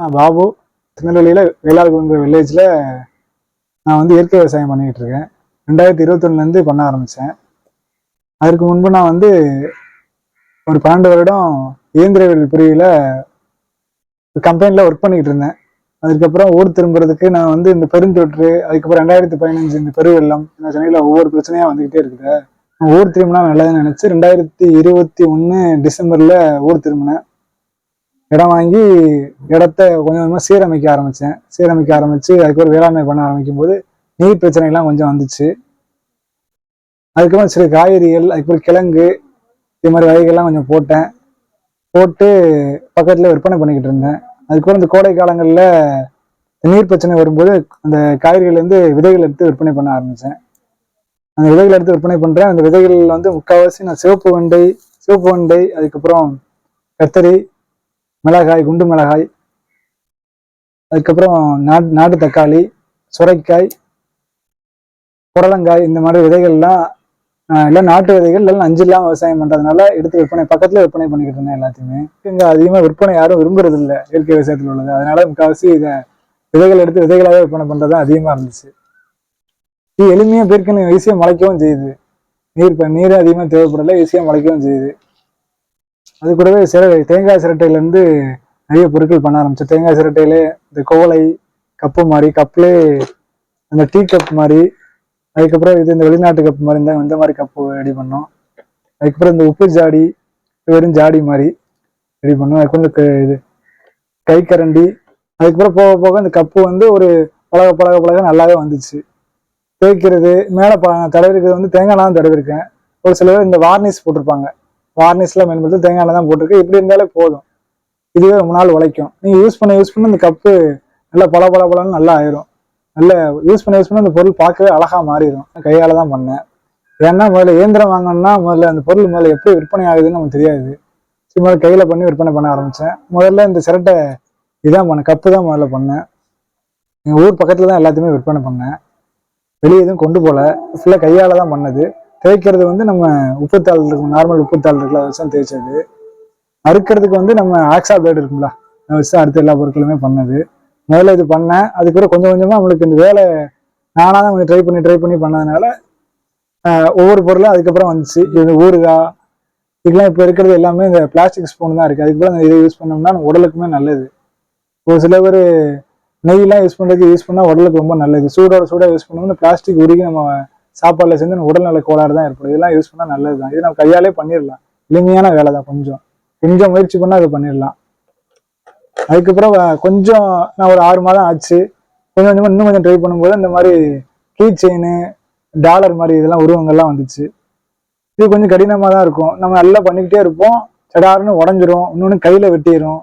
நான் பாபு, திருநெல்வேலியில் வேளாள்குங்கிற வில்லேஜில் நான் வந்து இயற்கை விவசாயம் பண்ணிக்கிட்டு இருக்கேன். 2021 பண்ண ஆரம்பித்தேன். அதற்கு முன்பு நான் வந்து ஒரு 12 வருடம் இயந்திரவியல் பிரிவில் கம்பெனியில் ஒர்க் பண்ணிக்கிட்டு இருந்தேன். அதுக்கப்புறம் ஊர் திரும்புறதுக்கு நான் வந்து இந்த பெருந்தொற்று, அதுக்கப்புறம் 2015 இந்த பெருவெள்ளம், இந்த சென்னையில் ஒவ்வொரு பிரச்சனையாக வந்துக்கிட்டே இருக்குது. ஊர் திரும்பினா நல்லதுன்னு நினச்சி 2021 டிசம்பரில் ஊர் திரும்பினேன். இடம் வாங்கி இடத்த கொஞ்சம் கொஞ்சமாக சீரமைக்க ஆரம்பித்து அதுக்கப்புறம் வேளாண்மை பண்ண ஆரம்பிக்கும் போது நீர் பிரச்சனைலாம் கொஞ்சம் வந்துச்சு. அதுக்கப்புறம் சில காய்கறிகள், அதுக்கப்புறம் கிழங்கு, இது மாதிரி வகைகள்லாம் கொஞ்சம் போட்டு பக்கத்தில் விற்பனை பண்ணிக்கிட்டு இருந்தேன். அதுக்கப்புறம் இந்த கோடை காலங்களில் நீர் பிரச்சனை வரும்போது அந்த காய்கறிகள்லேருந்து விதைகள் எடுத்து விற்பனை பண்ண ஆரம்பித்தேன். அந்த விதைகள் எடுத்து விற்பனை பண்ணுறேன். அந்த விதைகள் வந்து முக்கால்வாசி நான் சிவப்பு வெண்டை, அதுக்கப்புறம் கத்தரி, மிளகாய், குண்டு மிளகாய், அதுக்கப்புறம் நாட்டு தக்காளி, சுரைக்காய், புடலங்காய், இந்த மாதிரி விதைகள்லாம் எல்லாம் நாட்டு விதைகள் எல்லாம் நஞ்சு இல்லாமல் விவசாயம் பண்ணுறதுனால எடுத்து பக்கத்தில் விற்பனை பண்ணிக்கிட்டு இருந்தேன் எல்லாத்தையுமே. இங்கே அதிகமாக விற்பனை யாரும் விரும்புறது இல்லை இயற்கை விவசாயத்தில் உள்ளது. அதனால முக்கால்வாசி இதை விதைகள் எடுத்து விதைகளாகவே விற்பனை பண்ணுறது தான் அதிகமாக இருந்துச்சு. இது எளிமையாக பேருக்குன்னு ஈஸியாக முளைக்கவும் செய்யுது. நீர் அதிகமாக தேவைப்படலை, ஈஸியாக முளைக்கவும் செய்யுது. அது கூடவே தேங்காய் சிரட்டையிலேருந்து நிறைய பொருட்கள் பண்ண ஆரம்பிச்சேன். தேங்காய் சிரட்டையில இந்த கோவலை கப்பு மாதிரி, கப்லே அந்த டீ கப் மாதிரி, அதுக்கப்புறம் இது இந்த வெளிநாட்டு கப்பு மாதிரி இந்த மாதிரி கப்பு ரெடி பண்ணோம். அதுக்கப்புறம் இந்த உப்பு ஜாடி, வெறும் ஜாடி மாதிரி ரெடி பண்ணோம். அதுக்கப்புறம் இது கைக்கரண்டி, அதுக்கப்புறம் போக போக இந்த கப்பு வந்து ஒரு பழக நல்லாவே வந்துச்சு. தேய்க்கிறது மேலே தடவிருக்கிறது வந்து தேங்காய் எண்ணெய் தான் தடவிருக்கேன். ஒரு சில பேர் இந்த வார்னிஷ் போட்டிருப்பாங்க, வார்னிஷ்லாம் பயன்படுத்தி தேங்காய் எண்ணெய் தான் போட்டிருக்கேன். இப்படி இருந்தாலே போதும், இதுவே ரொம்ப நாள் உழைக்கும். நீங்கள் யூஸ் பண்ண இந்த கப்பு நல்லா பழன்னு நல்லா ஆயிரும். நல்ல யூஸ் பண்ண அந்த பொருள் பார்க்கவே அழகா மாறிடும். கையால தான் பண்ணேன். ஏன்னா முதல்ல இயந்திரம் வாங்கணும்னா முதல்ல அந்த பொருள் முதல்ல எப்படி விற்பனை ஆகுதுன்னு நமக்கு தெரியாது. சும்மா கையில பண்ணி விற்பனை பண்ண ஆரம்பிச்சேன். முதல்ல இந்த சிரட்டை இதான் பண்ணேன், கப்பு தான் முதல்ல பண்ணேன். எங்கள் ஊர் பக்கத்துல தான் எல்லாத்தையுமே விற்பனை பண்ணேன். வெளியே எதுவும் கொண்டு போல, ஃபுல்லாக கையால தான் பண்ணது. தேய்க்கிறது வந்து நம்ம உப்புத்தாள் இருக்கும், நார்மல் உப்புத்தாள் இருக்குல்ல, அதை வச்சு தேய்ச்சது. அறுக்கிறதுக்கு வந்து நம்ம ஆக்ஸா பிளேடு இருக்குங்களா, அதை வச்சு அடுத்த எல்லா பொருட்களுமே பண்ணது. முதல்ல இது பண்ணேன். அதுக்கப்புறம் கொஞ்சம் கொஞ்சமாக நம்மளுக்கு இந்த வேலை நானாக தான் கொஞ்சம் ட்ரை பண்ணி பண்ணதுனால ஒவ்வொரு பொருளும் அதுக்கப்புறம் வந்துச்சு. இது ஊறுகாய், இதுக்கெல்லாம் இப்போ இருக்கிறது எல்லாமே இந்த பிளாஸ்டிக் ஸ்பூன் தான் இருக்குது. அதுக்கப்புறம் இதை யூஸ் பண்ணோம்னா நம்ம உடலுக்குமே நல்லது. ஒரு சில பேர் நெய்யெல்லாம் யூஸ் பண்ணால் உடலுக்கு ரொம்ப நல்லது. சூடாக யூஸ் பண்ணோம்னா பிளாஸ்டிக் உருகி நம்ம சாப்பாடில் சேர்ந்து நம்ம உடல்நல கோளாறு தான் ஏற்படும். இதெல்லாம் யூஸ் பண்ணால் நல்லது தான். இது நம்ம கையாலே பண்ணிடலாம். எளிமையான வேலை தான். கொஞ்சம் முயற்சி பண்ணால் அதை பண்ணிடலாம். அதுக்கப்புறம் கொஞ்சம் நான் ஒரு 6 மாதம் ஆச்சு. இன்னும் கொஞ்சம் ட்ரை பண்ணும்போது இந்த மாதிரி கீ செயின், டாலர் மாதிரி இதெல்லாம் உருவங்கள்லாம் வந்துச்சு. இது கொஞ்சம் கடினமாக தான் இருக்கும். நம்ம நல்லா பண்ணிக்கிட்டே இருப்போம், சடாருன்னு உடஞ்சிரும், இன்னொன்று கையில் வெட்டிடும்,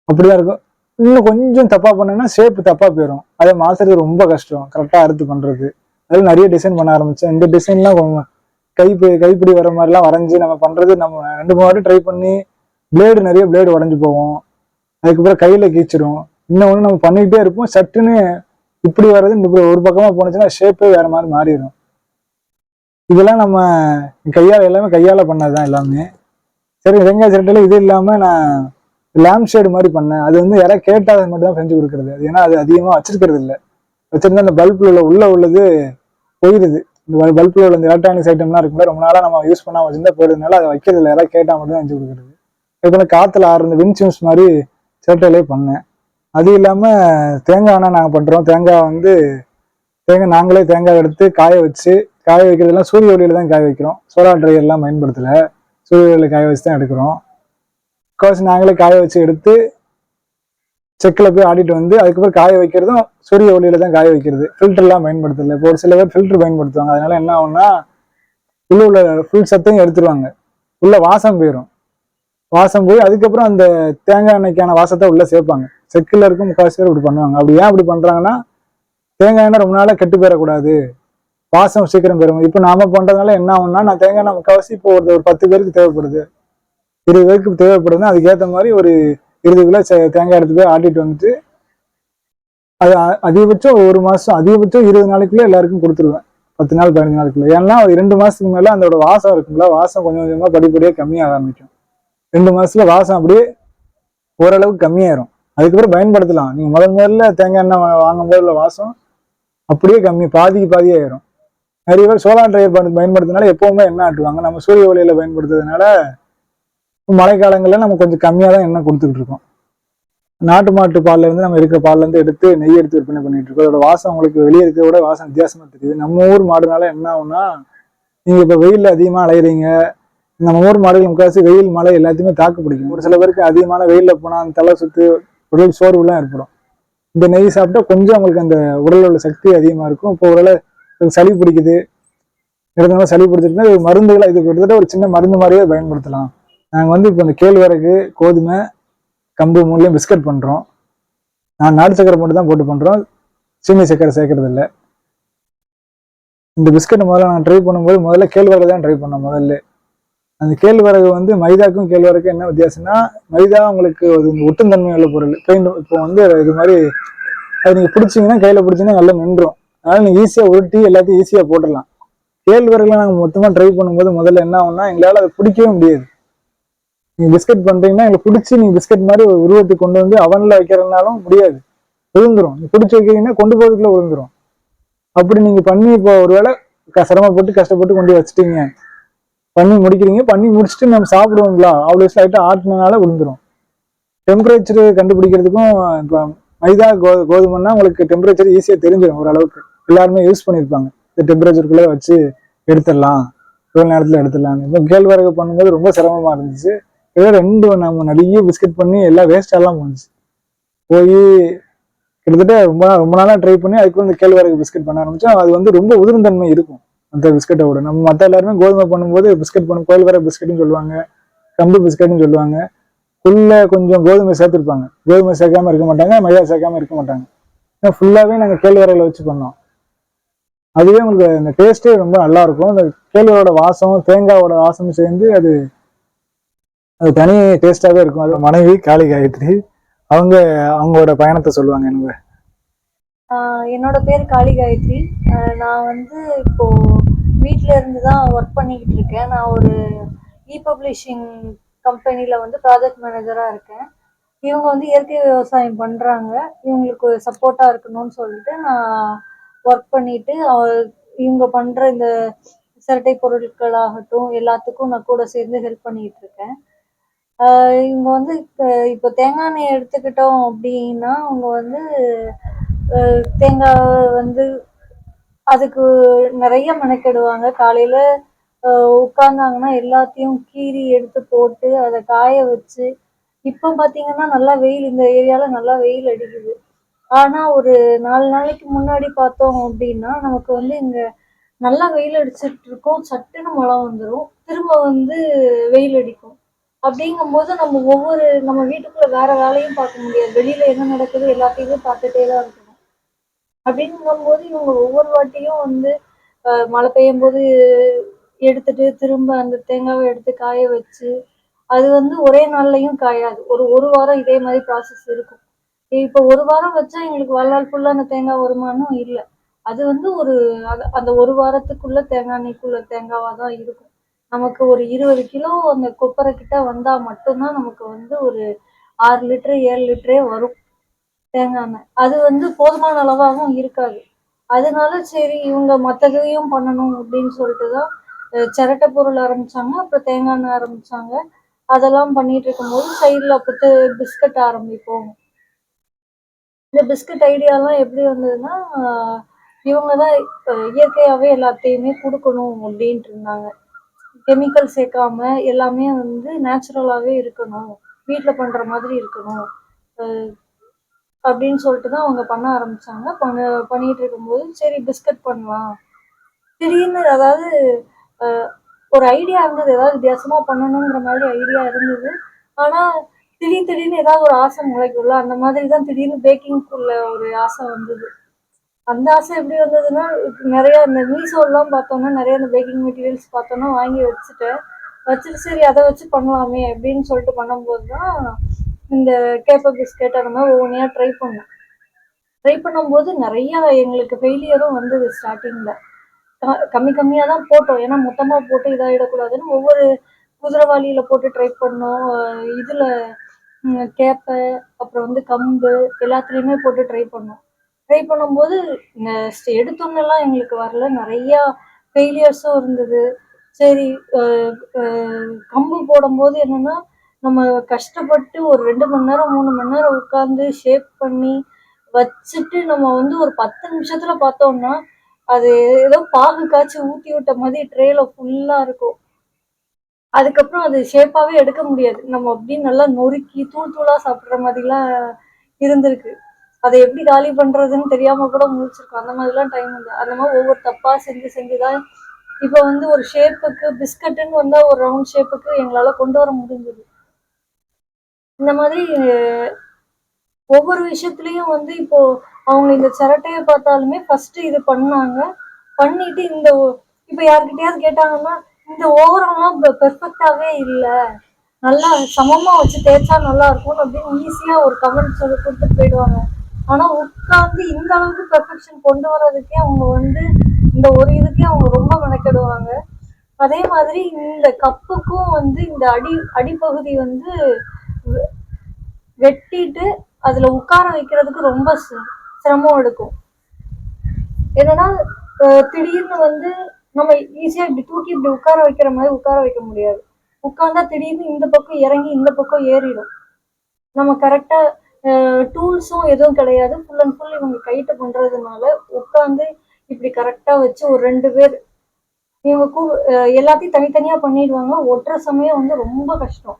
அப்படிதான் இருக்கும். இன்னும் கொஞ்சம் தப்பாக பண்ணோம்னா ஷேப்பு தப்பாக போயிடும். அதை மாற்றுறது ரொம்ப கஷ்டம், கரெக்டாக அறுத்து பண்ணுறது. அதில் நிறைய டிசைன் பண்ண ஆரம்பித்தேன். இந்த டிசைன்லாம் கைப்பிடி வர மாதிரிலாம் வரைஞ்சி நம்ம பண்ணுறது. நம்ம 2-3 வாட்டி ட்ரை பண்ணி நிறைய பிளேடு உடஞ்சி போவோம். அதுக்கப்புறம் கையில கீச்சிடும். இன்னொன்று நம்ம பண்ணிக்கிட்டே இருப்போம், சட்டுன்னு இப்படி வர்றது இப்படி ஒரு பக்கமா போனுச்சுன்னா ஷேப்பே வேற மாதிரி மாறிடும். இதெல்லாம் நம்ம எல்லாமே கையால பண்ணதுதான் எல்லாமே. சரி, வெங்காய சிரட்டையில இது இல்லாம நான் லேம்ப் ஷேடு மாதிரி பண்ணேன். அது வந்து யாராவது கேட்டாத மட்டும் தான் செஞ்சு கொடுக்கறது. அது ஏன்னா அது அதிகமா வச்சிருக்கிறது இல்லை. வச்சிருந்தா அந்த பல்புல உள்ளது போயிடுது. இந்த பல்புல உள்ள இந்த எலக்ட்ரானிக்ஸ் ஐட்டம்லாம் இருக்கும்போது ரொம்ப நாளா நம்ம யூஸ் பண்ணாம வச்சிருந்தா போயிடுறதுனால அதை வைக்கிறது இல்லை. யாராவது கேட்டா மட்டும் தான் செஞ்சு கொடுக்குறது. இப்போ காத்துல ஆடுற வின்சிம்ஸ் மாதிரி சிரட்டையிலே பண்ணேன். அது இல்லாம தேங்காய் எண்ணெய் நாங்கள் பண்றோம். நாங்களே தேங்காய் எடுத்து காய வைக்கிறதுலாம் சூரிய ஒளியில தான் காய வைக்கிறோம். சோலார் ட்ரை எல்லாம் பயன்படுத்தல, சூரிய ஒளியில காய வச்சு தான் எடுக்கிறோம். கோர்ஸ் நாங்களே காய வச்சு எடுத்து செக்கில் போய் ஆடிட்டு வந்து அதுக்கப்புறம் காய வைக்கிறதும் சூரிய ஒளியில தான் காய வைக்கிறது. ஃபில்டர்லாம் பயன்படுத்தல. இப்போ ஒரு சில பேர் ஃபில்டர் பயன்படுத்துவாங்க. அதனால என்ன ஆகும்னா உள்ள ஃபுல் சத்தையும் எடுத்துருவாங்க, உள்ள வாசம் போய் அதுக்கப்புறம் அந்த தேங்காய் எண்ணெய்க்கான வாசத்தை உள்ள சேர்ப்பாங்க. செக்கில் இருக்கும் முக்கால்வாசி பேர் இப்படி பண்ணுவாங்க. அப்படி ஏன் அப்படி பண்றாங்கன்னா, தேங்காய் எண்ணெய் ரொம்ப நாளா கெட்டு போயிடக்கூடாது, வாசம் சீக்கிரம் போயிடும். இப்போ நாம பண்றதுனால என்ன ஆகும்னா, நான் தேங்காய் எண்ணெய் முக்கால்வாசி இப்போ ஒரு 10 பேருக்கு தேவைப்படுது, 20 பேருக்கு தேவைப்படுதுன்னா அதுக்கேற்ற மாதிரி ஒரு 20 கிலோ தேங்காய் எடுத்து போய் ஆட்டிட்டு வந்துட்டு அது அதிகபட்சம் ஒரு மாசம், அதிகபட்சம் 20 நாளைக்குள்ள எல்லாருக்கும் கொடுத்துருவேன். 10 நாள் 15 நாளுக்குள்ள. ஏன்னா 2 மாசத்துக்கு மேல அதோட வாசம் இருக்குங்களா, வாசம் கொஞ்சம் கொஞ்சமா படிப்படியாக கம்மியாக ஆரம்பிக்கும். 2 மாசத்துல வாசம் அப்படியே ஓரளவுக்கு கம்மியாயிரும். அதுக்கப்புறம் பயன்படுத்தலாம். நீங்க முதல்ல தேங்காய் எண்ணெய் வாங்கும் போது உள்ள வாசம் அப்படியே கம்மி, பாதிக்கு பாதியாயிரும். நிறைய பேர் சோலார் ட்ரையர் பயன்படுத்தினால எப்பவுமே எண்ணெய் ஆட்டுவாங்க. நம்ம சூரிய ஒளியில பயன்படுத்துறதுனால மழை காலங்கள்ல நம்ம கொஞ்சம் கம்மியா தான் எண்ணெய் கொடுத்துக்கிட்டு இருக்கோம். நாட்டு மாட்டு பால்ல இருந்து நம்ம இருக்கிற பால்ல இருந்து எடுத்து நெய் எடுத்து விற்பனை பண்ணிட்டு இருக்கோம். அதோட வாசம் உங்களுக்கு வெளியே இருக்கிற விட வாசம் வித்தியாசமா தெரியுது. நம்ம ஊர் மாடுனால என்ன ஆகும்னா, நீங்க இப்ப வெயில்ல அதிகமா அலையிறீங்க. நம்ம ஊர் மாடுகள் முக்காசி வெயில் மழை எல்லாத்தையுமே தாக்கு பிடிக்கும். ஒரு சில பேருக்கு அதிகமான வெயில்ல போனா அந்த தலை சுத்து, உடல் சோர்வுலாம் ஏற்படும். இந்த நெய் சாப்பிட்டா கொஞ்சம் உங்களுக்கு அந்த உடல் உள்ள சக்தி அதிகமா இருக்கும். இப்போ ஒருவேளை சளி பிடிக்குது, இடத்துல சளி பிடிச்சிருக்குன்னா இது மருந்துகளை இது கிட்டத்தட்ட ஒரு சின்ன மருந்து மாதிரியே பயன்படுத்தலாம். நாங்க இப்போ இந்த கேழ்வரகு, கோதுமை, கம்பு மூலியம் பிஸ்கட் பண்றோம். நான் நாட்டு சக்கரை மட்டும் தான் போட்டு பண்றோம், சீனி சக்கரை சேர்க்கறது இல்லை. இந்த பிஸ்கட் முதல்ல நான் ட்ரை பண்ணும்போது முதல்ல கேழ்வரகு தான் ட்ரை பண்ணோம். முதல்ல அந்த கேழ்வரகு மைதாக்கும் கேழ்வரகும் என்ன வித்தியாசம்னா, மைதா உங்களுக்கு ஒரு ஒட்டும் தன்மை உள்ள பொருள். இப்போ இது மாதிரி அது நீங்க பிடிச்சிங்கன்னா கையில பிடிச்சிங்கன்னா நல்லா நின்றும். அதனால நீங்க ஈஸியா உருட்டி எல்லாத்தையும் ஈஸியா போட்டுடலாம். கேழ்வரகுல நாங்கள் மொத்தமா ட்ரை பண்ணும்போது முதல்ல என்ன ஆகும்னா, எங்களால் அதை பிடிக்கவே முடியாது. நீங்க பிஸ்கட் பண்றீங்கன்னா எங்களை பிடிச்சி நீங்க பிஸ்கட் மாதிரி ஒரு உருவத்துக்கு கொண்டு வந்து அவன்ல வைக்கிறதுனாலும் முடியாது, விழுந்துரும். நீங்க பிடிச்சி வைக்கிறீங்கன்னா கொண்டு போறதுக்குள்ள விழுந்துரும். அப்படி நீங்க பண்ணி இப்போ ஒருவேளை சிரமப்பட்டு கஷ்டப்பட்டு கொண்டு வச்சுட்டீங்க, பண்ணி முடிக்கிறீங்க, பண்ணி முடிச்சுட்டு நம்ம சாப்பிடுவோங்களா, அவ்வளோ லைட்டா ஆட்டினால விழுந்துரும். டெம்பரேச்சர் கண்டுபிடிக்கிறதுக்கும் இப்போ மைதா கோதுமைன்னா உங்களுக்கு டெம்பரேச்சர் ஈஸியா தெரிஞ்சிடும். ஓரளவுக்கு எல்லாருமே யூஸ் பண்ணியிருப்பாங்க. இந்த டெம்பரேச்சருக்குள்ளே வச்சு எடுத்துடலாம், இவ்வளோ நேரத்தில் எடுத்துடலாம். இப்போ கேழ்வரகு பண்ணும்போது ரொம்ப சிரமமா இருந்துச்சு. நம்ம நிறைய பிஸ்கட் பண்ணி எல்லாம் வேஸ்டாலாம் போணுச்சு. போய் கிட்டத்தட்ட ரொம்ப நாளா ட்ரை பண்ணி அதுக்கு இந்த கேழ்வரகு பிஸ்கட் பண்ண ஆரம்பிச்சோம். அது ரொம்ப உதிர்ந்தன்மை இருக்கும் அந்த பிஸ்கட்டை விட. நம்ம மற்ற எல்லாருமே கோதுமை பண்ணும்போது பிஸ்கட் கேழ்வரகு பிஸ்கட்னு சொல்லுவாங்க, கம்பு பிஸ்கட்னு சொல்லுவாங்க. ஃபுல்லா கொஞ்சம் கோதுமை சேர்த்துருப்பாங்க, கோதுமை சேர்க்காம இருக்க மாட்டாங்க, மைதா சேர்க்காம இருக்க மாட்டாங்க. ஃபுல்லாவே நாங்கள் கேழ்வரகுல வச்சு பண்ணோம். அதுவே உங்களுக்கு அந்த டேஸ்டே ரொம்ப நல்லா இருக்கும். அந்த கேழ்வரோட வாசம், தேங்காயோட வாசம் சேர்ந்து அது தனி டேஸ்டாவே இருக்கும். அது மனைவி காளி காயத்ரி, அவங்களோட பயணத்தை சொல்லுவாங்க. எனக்கு என்னோட பேர் காளி காயத்ரி. நான் இப்போ வீட்டில இருந்து தான் ஒர்க் பண்ணிக்கிட்டு இருக்கேன். நான் ஒரு பப்ளிஷிங் கம்பெனியில் ப்ராஜெக்ட் மேனேஜராக இருக்கேன். இவங்க இயற்கை விவசாயம் பண்ணுறாங்க. இவங்களுக்கு சப்போர்ட்டாக இருக்கணும்னு சொல்லிட்டு நான் ஒர்க் பண்ணிட்டு இவங்க பண்ணுற இந்த சிரட்டை பொருட்களாகட்டும் எல்லாத்துக்கும் நான் கூட சேர்ந்து ஹெல்ப் பண்ணிக்கிட்டு இருக்கேன். இவங்க இப்போ தேங்காய் எண்ணெய் எடுத்துக்கிட்டோம் அப்படின்னா, அவங்க தேங்காய் அதுக்கு நிறைய மெனக்கெடுவாங்க. காலையில உட்கார்ந்தாங்கன்னா எல்லாத்தையும் கீறி எடுத்து போட்டு அதை காய வச்சு, இப்போ பார்த்தீங்கன்னா நல்லா வெயில், இந்த ஏரியால நல்லா வெயில் அடிக்குது. ஆனா ஒரு 4 நாளைக்கு முன்னாடி பார்த்தோம் அப்படின்னா, நமக்கு இங்க நல்லா வெயில் அடிச்சிட்டு இருக்கும். சட்டுன்னு மழை வந்துடும், திரும்ப வெயில் அடிக்கும். அப்படிங்கும்போது நம்ம வீட்டுக்குள்ள வேற வேலையும் பார்க்க முடியாது. வெளியில என்ன நடக்குது எல்லாத்தையுமே பார்த்துட்டே தான் இருக்கணும். அப்படிங்கும்போது இவங்க ஒவ்வொரு வாட்டியும் மழை பெய்யும் போது எடுத்துட்டு திரும்ப அந்த தேங்காவை எடுத்து காய வச்சு, அது ஒரே நாள்லயும் காயாது. ஒரு வாரம் இதே மாதிரி ப்ராசஸ் இருக்கும். இப்போ ஒரு வாரம் வச்சா எங்களுக்கு வாழ்நாள் ஃபுல்லா அந்த தேங்காய் வருமானம் இல்லை. அது ஒரு அந்த ஒரு வாரத்துக்குள்ள தேங்காய் எண்ணெய்க்குள்ள தேங்காவா தான் இருக்கும். நமக்கு ஒரு 20 கிலோ அந்த கொப்பரை கிட்ட வந்தா மட்டும்தான் நமக்கு ஒரு 6 லிட்டரு 7 லிட்டரே வரும் தேங்காய் எண்ணெய். அது போதுமான அளவாகவும் இருக்காது. அதனால சரி இவங்க மற்றதையும் பண்ணணும் அப்படின்னு சொல்லிட்டு தான் சிரட்டை பொருள் ஆரம்பிச்சாங்க. அப்புறம் தேங்காய் எண்ணெய் ஆரம்பிச்சாங்க. அதெல்லாம் பண்ணிட்டு இருக்கும்போது சைடில் அப்போ பிஸ்கட் ஆரம்பிப்போம். இந்த பிஸ்கட் ஐடியாலாம் எப்படி வந்ததுன்னா, இவங்க தான் இயற்கையாகவே எல்லாத்தையுமே கொடுக்கணும் அப்படின்ட்டு இருந்தாங்க. கெமிக்கல் சேர்க்காம எல்லாமே நேச்சுரலாகவே இருக்கணும், வீட்டில் பண்ணுற மாதிரி இருக்கணும் அப்படின்னு சொல்லிட்டு தான் அவங்க பண்ண ஆரம்பிச்சாங்க. பண்ணிட்டு இருக்கும்போது சரி பிஸ்கட் பண்ணலாம் திடீர்னு, அதாவது ஒரு ஐடியா இருந்தது, ஏதாவது வித்தியாசமாக பண்ணணுங்கிற மாதிரி ஐடியா இருந்தது. ஆனால் திடீர்னு ஏதாவது ஒரு ஆசை முளைக்குள்ள, அந்த மாதிரி தான் திடீர்னு பேக்கிங்குள்ள ஒரு ஆசை வந்தது. அந்த ஆசை எப்படி வந்ததுன்னா, நிறைய இந்த மீஷோலாம் பார்த்தோன்னா நிறைய இந்த பேக்கிங் மெட்டீரியல்ஸ் பார்த்தோன்னா வாங்கி வச்சுட்டு சரி அதை வச்சு பண்ணலாமே அப்படின்னு சொல்லிட்டு பண்ணும்போது தான் இந்த கேப்பர் பிஸ்கட் அந்த மாதிரி ஒவ்வொன்றையா ட்ரை பண்ணும்போது நிறையா எங்களுக்கு ஃபெயிலியரும் வந்தது. ஸ்டார்டிங்கில் கம்மியாக தான் போட்டோம், ஏன்னா மொத்தமாக போட்டு இதாகிடக்கூடாதுன்னு ஒவ்வொரு குதிரைவாளியில் போட்டு ட்ரை பண்ணோம். இதில் கேப்பை, அப்புறம் வந்து கம்பு எல்லாத்துலேயுமே போட்டு ட்ரை பண்ணோம். ட்ரை பண்ணும்போது எடுத்தோன்னெல்லாம் எங்களுக்கு வரல. நிறையா ஃபெயிலியர்ஸும் இருந்தது. சரி, அ அ கம்பு போடும்போது என்னன்னா, நம்ம கஷ்டப்பட்டு ஒரு 2 மணி நேரம், 3 மணி நேரம் உட்காந்து ஷேப் பண்ணி வச்சுட்டு நம்ம வந்து ஒரு 10 நிமிஷத்துல பார்த்தோம்னா, அது ஏதோ பாகு காய்ச்சி ஊத்தி விட்ட மாதிரி ட்ரேல ஃபுல்லா இருக்கும். அதுக்கப்புறம் அது ஷேப்பாவே எடுக்க முடியாது. நம்ம அப்படியே நல்லா நொறுக்கி தூள் தூளா சாப்பிடுற மாதிரிலாம் இருந்திருக்கு. அத எப்படி காலி பண்றதுன்னு தெரியாம கூட முழிச்சிருக்கோம். அந்த மாதிரிலாம் டைம் உண்டு. அந்த மாதிரி ஒவ்வொரு தப்பா செஞ்சு செஞ்சு தான் இப்ப வந்து ஒரு ஷேப்புக்கு பிஸ்கட்டுன்னு வந்தா ஒரு ரவுண்ட் ஷேப்புக்கு எங்களால கொண்டு வர முடிஞ்சது. இந்த மாதிரி ஒவ்வொரு விஷயத்துலயும் வந்து இப்போ அவங்க இந்த சிரட்டைய பார்த்தாலுமே ஃபர்ஸ்ட் இது பண்ணாங்க. பண்ணிட்டு இப்ப யார்கிட்டயாவது கேட்டாங்கன்னா, இந்த ஓவரால்லாம் பெர்ஃபெக்ட்டாவே இல்ல. நல்லா சமமா வச்சு தேய்ச்சா நல்லா இருக்கும் அப்படின்னு ஈஸியா ஒரு கமெண்ட் சொல்லி குடுத்துட்டு போயிடுவாங்க. ஆனா உட்கார்ந்து இந்த அளவுக்கு பெர்ஃபெக்ஷன் கொண்டு வர்றதுக்கே அவங்க வந்து இந்த ஒரு இதுக்கே அவங்க ரொம்ப மெனக்கெடுவாங்க. அதே மாதிரி இந்த கப்புக்கும் வந்து இந்த அடிப்பகுதி வந்து வெட்டிட்டு அதுல உட்கார வைக்கிறதுக்கு ரொம்ப சிரமம் எடுக்கும். என்னன்னா திடீர்னு வந்து நம்ம ஈஸியா இப்படி தூக்கி இப்படி உட்கார வைக்கிற மாதிரி உட்கார வைக்க முடியாது. உட்கார்ந்தா திடீர்னு இந்த பக்கம் இறங்கி இந்த பக்கம் ஏறிடும். நம்ம கரெக்டா டூல்ஸும் எதுவும் கிடையாது. ஃபுல் அண்ட் ஃபுல் இவங்க கைட்ட பண்றதுனால உட்காந்து இப்படி கரெக்டா வச்சு ஒரு 2 பேர் இவங்க எல்லாத்தையும் தனித்தனியா பண்ணிடுவாங்க. ஒட்டுற சமயம் வந்து ரொம்ப கஷ்டம்.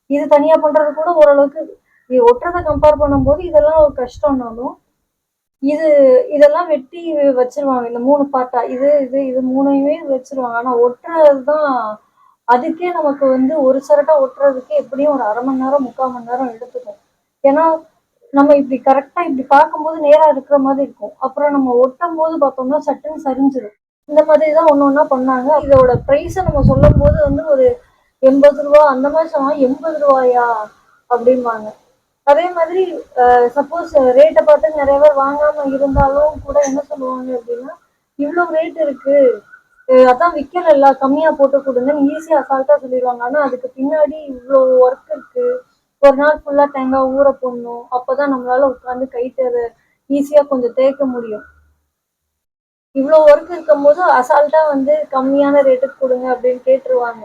இது தனியா பண்றது கூட ஓரளவுக்கு ஒட்டுறதை கம்பேர் பண்ணும்போது இதெல்லாம் ஒரு கஷ்டம்னாலும் இது இதெல்லாம் வெட்டி வச்சிருவாங்க. இந்த 3 பார்ட்டா இது இது இது 3யுமே வச்சிருவாங்க. ஆனா ஒட்டுறதுதான் அதுக்கே நமக்கு வந்து ஒரு சிரட்டை ஒட்டுறதுக்கு எப்படியும் ஒரு 1/2 மணி நேரம் 3/4 மணி நேரம் எடுத்துக்கும். ஏன்னா நம்ம இப்படி கரெக்டா இப்படி பார்க்கும்போது நேரா இருக்கிற மாதிரி இருக்கும். அப்புறம் நம்ம ஒட்டும் போது பார்த்தோம்னா சட்டுன்னு சரிஞ்சிடும். இந்த மாதிரி தான் ஒண்ணு ஒண்ணா பண்ணாங்க. இதோட பிரைஸை நம்ம சொல்லும் போது வந்து ஒரு 80 ரூபா அந்த மாதிரி சொன்னா 80 ரூபாயா அப்படிம்பாங்க. அதே மாதிரி சப்போஸ் ரேட்டை பார்த்து நிறைய பேர் வாங்காம இருந்தாலும் கூட என்ன சொல்லுவாங்க அப்படின்னா, இவ்வளவு ரேட் இருக்கு, அதான் விக்கல கம்மியா போட்டு கொடுங்கன்னு ஈஸியா அசால்ட்டா சொல்லிடுவாங்க. ஆனா அதுக்கு பின்னாடி இவ்வளவு ஒர்க் இருக்கு. ஒரு நாள் ஃபுல்லா தேங்காய் ஊற போடணும். அப்பதான் நம்மளால உட்காந்து கைட்டு அதை ஈஸியா கொஞ்சம் தேய்க்க முடியும். இவ்வளவு ஒர்க் இருக்கும்போது அசால்ட்டா வந்து கம்மியான ரேட்டுக்கு கொடுங்க அப்படின்னு கேட்டுருவாங்க.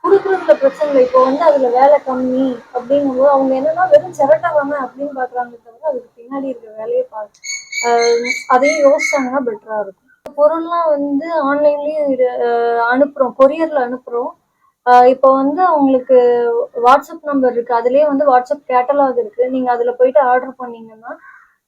குடுக்குறதுல பிரச்சனை இல்லை. இப்போ வந்து அதுல வேலை கம்மி அப்படிங்கும்போது அவங்க என்னன்னா வெறும் சிரட்டை தானே அப்படின்னு பாக்குறாங்க தவிர அதுக்கு பின்னாடி இருக்கிற வேலையை அதையும் யோசிச்சாங்கன்னா பெட்டரா இருக்கும். பொருள்லாம் வந்து ஆன்லைன்லயும் அனுப்புறோம், கொரியர்ல அனுப்புறோம். இப்போ வந்து அவங்களுக்கு வாட்ஸ்அப் நம்பர் இருக்கு. அதுலயே வந்து வாட்ஸ்அப் கேட்டலாக் இருக்கு. நீங்க அதுல போயிட்டு ஆர்டர் பண்ணீங்கன்னா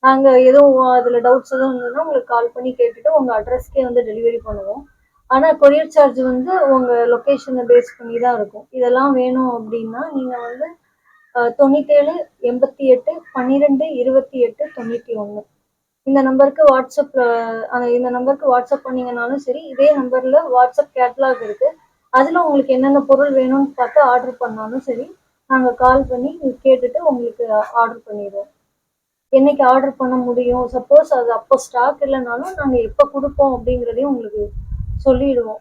நாங்க எதுவும் அதுல டவுட்ஸ் எதுவும் இருந்ததுன்னா உங்களுக்கு கால் பண்ணி கேட்டுட்டு உங்க அட்ரஸ்க்கே வந்து டெலிவரி பண்ணுவோம். ஆனா கொரியர் சார்ஜ் வந்து உங்க லொகேஷனை பேஸ் பண்ணி தான் இருக்கும். இதெல்லாம் வேணும் அப்படின்னா நீங்க வந்து 97 88 12 28 91 இந்த நம்பருக்கு வாட்ஸ்அப் பண்ணீங்கன்னாலும் சரி, இதே நம்பர்ல வாட்ஸ்அப் கேட்டலாக் இருக்கு. அதுல உங்களுக்கு என்னென்ன பொருள் வேணும்னு பார்த்து ஆர்டர் பண்ணாலும் சரி, நாங்க கால் பண்ணி கேட்டுட்டு உங்களுக்கு ஆர்டர் பண்ணிடுவோம். என்னைக்கு ஆர்டர் பண்ண முடியும், சப்போஸ் அது அப்போ ஸ்டாக் இல்லைனாலும் நாங்க எப்போ கொடுப்போம் அப்படிங்கிறதையும் உங்களுக்கு சொல்லிடுவோம்.